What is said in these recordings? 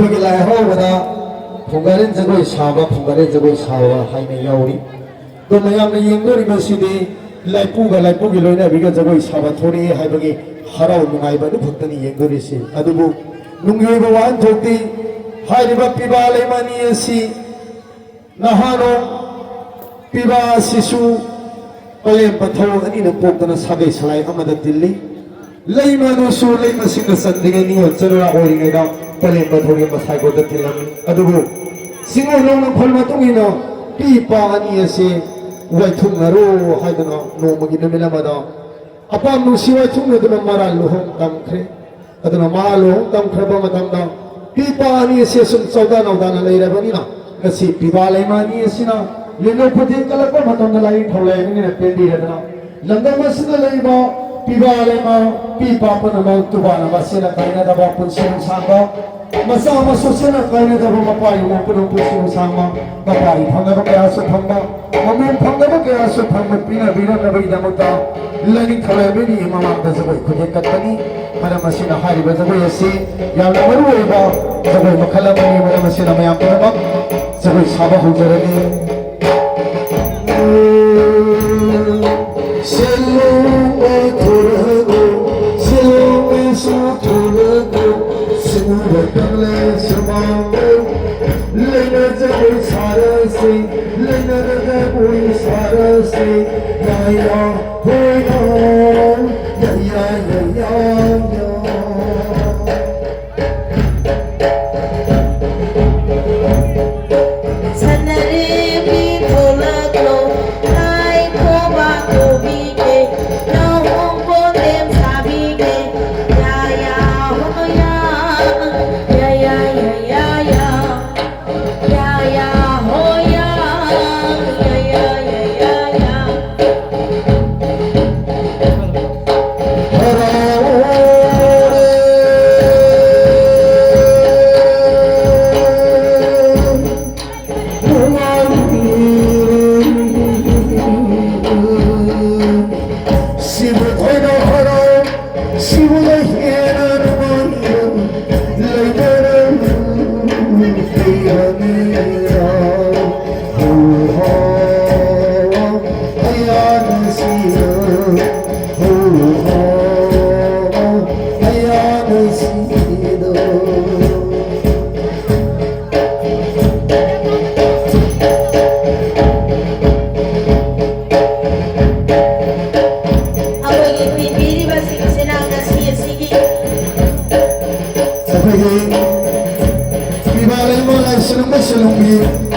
ꯑꯩꯈꯣꯏꯒꯤ ꯂꯥꯏ ꯍꯔꯥꯎꯕꯗ ꯐꯨꯡꯒꯥꯔꯦꯟ ꯖꯒꯣꯏ ꯁꯥꯕ ꯐꯨꯡꯒꯥꯔꯦꯟ ꯖꯒꯣꯏ ꯁꯥꯕ ꯍꯥꯏꯅ ꯌꯥꯎꯔꯤ ꯑꯗꯣ ꯃꯌꯥꯝꯅ ꯌꯦꯡꯗꯣꯔꯤꯕꯁꯤꯗꯤ ꯂꯥꯏꯄꯨꯒ ꯂꯥꯏꯄꯨꯒꯤ ꯂꯣꯏꯅꯕꯤꯒ ꯖꯒꯣꯏ ꯁꯥꯕ ꯊꯣꯔꯛꯏ ꯍꯥꯏꯕꯒꯤ ꯍꯔꯥꯎ ꯅꯨꯡꯉꯥꯏꯕ ꯑꯗꯨ ꯈꯛꯇꯅꯤ ꯌꯦꯡꯗꯣꯔꯤꯁꯤ ꯑꯗꯨꯕꯨ ꯅꯨꯡꯒꯤ ꯋꯥꯍꯟꯊꯣꯛꯇꯤ ꯍꯥꯏꯔꯤꯕ ꯄꯤꯕꯥ ꯂꯩꯃꯥꯅꯤ ꯑꯁꯤ ꯅꯍꯥꯔꯣꯜ ꯄꯤꯕꯥ ꯑꯁꯤꯁꯨ ꯄꯂꯦꯝ ꯄꯟꯊꯧ ꯑꯅꯤꯅ ꯄꯣꯛꯇꯅ ꯁꯥꯒꯩ ꯁꯂꯥꯏ ꯑꯃꯗ ꯇꯤꯜꯂꯤ ꯂꯩꯃꯗꯨꯁꯨ ꯂꯩꯃꯁꯤꯡꯅ ꯆꯟꯗ꯭ꯔꯤꯉꯩ ꯅꯤꯉꯣꯜ ꯆꯅꯨꯔꯥ ꯑꯣꯏꯔꯤꯉꯩꯗ ꯄꯂꯦꯝ ꯄꯟꯊꯧꯒꯤ ꯃꯁꯥꯏꯒꯣꯗ ꯇꯤꯜꯂꯝꯃꯤ ꯑꯗꯨꯕꯨ ꯆꯤꯡꯉꯧ ꯂꯧꯅꯈꯣꯜ ꯃꯇꯨꯡ ꯏꯟꯅ ꯄꯤ ꯄꯥ ꯑꯅꯤ ꯑꯁꯤ ꯋꯥꯏꯊꯨꯡꯅꯔꯣ ꯍꯥꯏꯗꯨꯅ ꯅꯣꯡꯃꯒꯤ ꯅꯨꯃꯤꯠ ꯑꯃꯗ ꯑꯄꯥꯝ ꯅꯨꯡꯁꯤ ꯋꯥꯏꯊꯨꯡꯅꯗꯨꯅ ꯃꯔꯥꯜ ꯂꯨꯍꯣꯡ ꯇꯝꯈ꯭ꯔꯦ ꯑꯗꯨꯅ ꯃꯔꯥꯜ ꯂꯨꯍꯣꯡ ꯇꯝꯈ꯭ꯔꯕ ꯃꯇꯝꯗ ꯄꯤ ꯄꯥ ꯑꯅꯤ ꯑꯁꯤ ꯁꯨꯝ ꯆꯧꯗꯥ ꯅꯧꯗꯥꯅ ꯂꯩꯔꯕꯅꯤꯅ ꯉꯁꯤ ꯄꯤꯕꯥ ꯂꯩꯃꯥꯅꯤ ꯑꯁꯤꯅ ꯂꯦꯡꯅꯧ ꯈꯨꯗꯤꯡ ꯀꯜꯂꯛꯄ ꯃꯇꯝꯗ ꯂꯥꯏꯅꯤꯡ ꯊꯧꯂꯥꯏꯅꯤꯅ ꯄꯦꯟꯕꯤꯔꯗꯅ ꯂꯝꯗꯝ ꯑꯁꯤꯗ ꯂꯩꯕ ꯄꯤꯕꯥ ꯂꯩꯃꯥ ꯄꯤ ꯄꯥ ꯄꯨꯝꯅꯃꯛ ꯇꯨꯕꯥꯅꯕ ꯁꯦꯅ ꯀꯥꯏꯅꯗꯕ ꯄꯨꯟꯁꯤ ꯅꯨꯡꯁꯥꯡꯕ ꯃꯆꯥ ꯃꯁꯨ ꯁꯦꯅ ꯀꯥꯏꯅꯗꯕ ꯃꯄꯥ ꯏꯃꯨꯡ ꯄꯨꯝꯅꯃꯛ ꯄꯨꯟꯁꯤ ꯅꯨꯡꯁꯥꯡꯕ ꯃꯄꯥꯒꯤ ꯐꯪꯗꯕ ꯀꯌꯥꯁꯨ ꯐꯪꯕ ꯃꯃꯣꯟ ꯐꯪꯗꯕ ꯀꯌꯥꯁꯨ ꯐꯪꯕ ꯄꯤꯅꯕꯤꯔꯛꯅꯕꯒꯤꯗꯃꯛꯇ ꯂꯥꯏꯅꯤꯡ ꯊꯧꯂꯥꯏꯕꯒꯤ ꯃꯃꯥꯡꯗ ꯖꯒꯣꯏ ꯈꯨꯊꯦꯛ ꯀꯠꯄꯅꯤ ꯃꯔꯝ ꯑꯁꯤꯅ ꯍꯥꯏꯔꯤꯕ ꯖꯒꯣꯏ ꯑꯁꯤ ꯌꯥꯝꯅ ꯃꯔꯨꯑꯣꯏꯕ ꯖꯒꯣꯏ ꯃꯈꯜ ꯑꯃꯅꯤ ꯃꯔꯝ ꯑꯁꯤꯅ ꯃꯌꯥꯝ ꯄꯨꯝꯅꯃꯛ ꯖꯒꯣꯏ ꯁꯥꯕ ꯍꯧꯖꯔꯒꯦ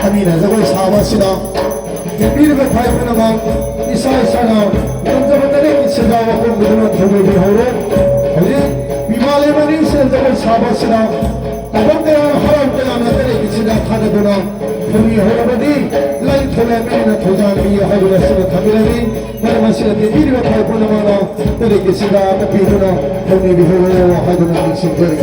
ꯑꯅꯤꯅ ꯖꯒꯣꯏ ꯁꯥꯕ ꯑꯁꯤꯗ ꯌꯦꯡꯕꯤꯔꯤꯕ ꯈ꯭ꯋꯥꯏ ꯄꯨꯝꯅꯃꯛ ꯏꯁꯥ ꯏꯁꯥꯅ ꯉꯝꯖꯕ ꯇꯔꯦꯠꯀꯤ ꯁꯦꯟꯖꯥꯎ ꯑꯄꯨꯟꯕꯗꯨꯅ ꯊꯧꯒꯠꯄꯤꯍꯧꯔꯣ ꯍꯧꯖꯤꯛ ꯄꯤꯕꯥ ꯂꯩꯃꯥꯅꯤꯁꯤꯅ ꯖꯒꯣꯏ ꯁꯥꯕ ꯑꯁꯤꯗ ꯇꯥꯕꯝ ꯀꯌꯥ ꯍꯔꯥꯎ ꯀꯌꯥꯅ ꯇꯔꯦꯠꯀꯤ ꯁꯦꯟꯖꯥꯎ ꯊꯥꯗꯗꯨꯅ ꯊꯧꯅꯤꯍꯧꯔꯕꯗꯤ ꯂꯥꯏ ꯊꯧꯂꯥꯏꯃꯅꯤꯅ ꯊꯧꯖꯥꯟꯕꯤ ꯍꯥꯏꯕ ꯑꯁꯤꯅ ꯊꯝꯕꯤꯔꯅꯤ ꯃꯔꯝ ꯑꯁꯤꯅ ꯌꯦꯡꯕꯤꯔꯤꯕ ꯈ꯭ꯋꯥꯏ ꯄꯨꯝꯅꯃꯛꯅ ꯇꯔꯦꯠꯀꯤ ꯁꯦꯟꯖꯥꯎ ꯑꯃ ꯄꯤꯗꯨꯅ ꯊꯧꯅꯤꯕꯤꯍꯧꯔꯣ ꯍꯥꯏꯗꯨꯅ ꯅꯤꯡꯁꯤꯡꯖꯔꯤ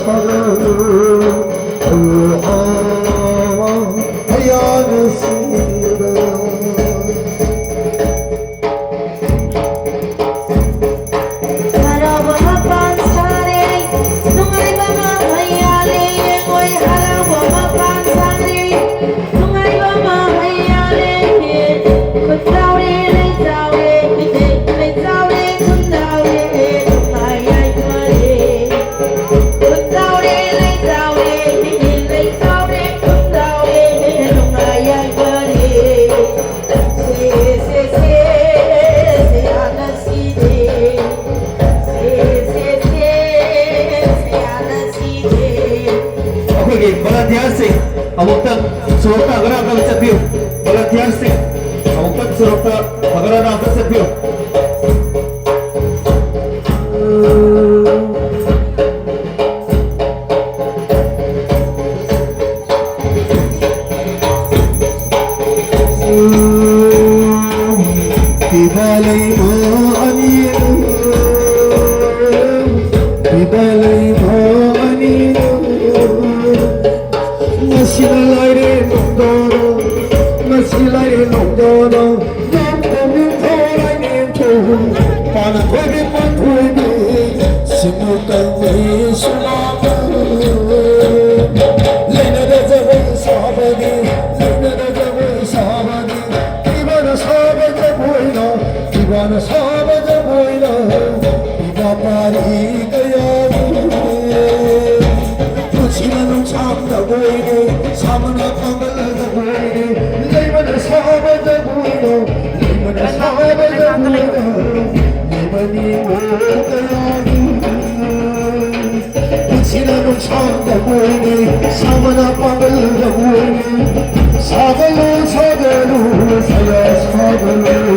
Para Okay, volunteersing. Amuktan surokta agara ka sapyo. Volunteersing. Amuktan surokta agara na ka sapyo. Tibalay mo anino, tibalay mo anino. Masilay nongdono, masilay nongdono. Nongdono thoray nento, pana thoray mathoyne, simukang may sumama. Lena da jawai sabadi, lena da jawai sabadi. Ibana sabada boina, ibana sabada boina. Iba pari kaya. Sinanong sabda boyno, samana pangalada boyno, lemana sabda boyno, lemana sabda boyno, lemani mo kayani. Sinanong sabda boyno, samana pangalada boyno, sagalo sagalo saya sagalo.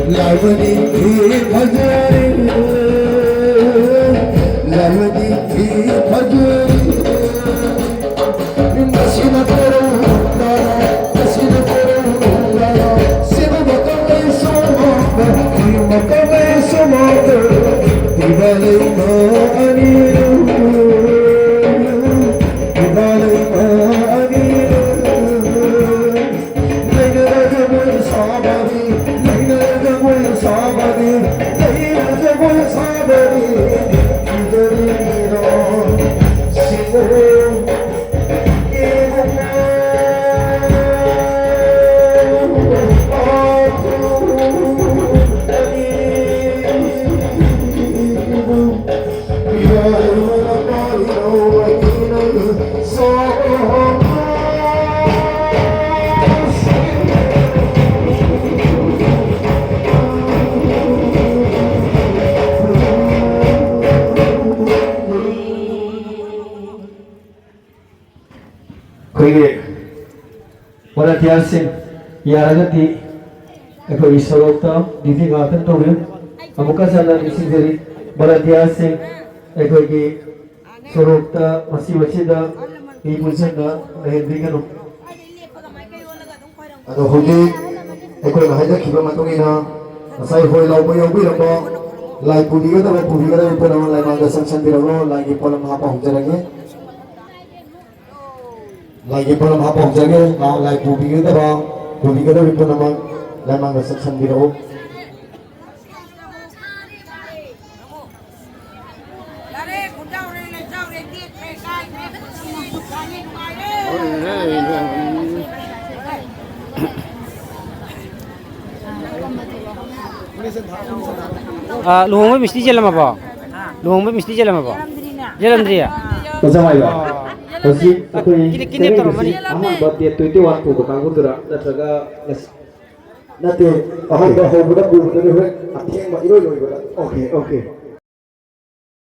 Lavani bhajare, lavani bhajare. Nasina karo dara, nasina karo dara. Siva bakame somata, siva bakame somata. Divalai ma anino, divalai ma anino. Laina rajamai sabari, laina rajamai sabari, laina rajamai sabari. Idarino sivo. Kaya volunteersing yaragati ako isorokta didi gatan to rin amuka sana ising dari volunteersing ako ki sorokta masih ibusan na nahindigan no ano hudi ako mahayda kiba matungina nasay hoy law mo yung bilang mo lai pudi ka na ito naman lai mga sansan birang lagi pala mahapang jarangnya lagi pala mahapong jage, lagi bubigil na ba? Bubigil na rin po naman lamang nasaksan biro. Luhong mo misti jalan apa? Luhong mo misti jalan apa? Jalan dia. Kasama ba? Kasi ako Kini toro mani. birthday 21 po kanggo dira natraga nate ako ba ho budak bu budak ho ateng ba iro iro ba okay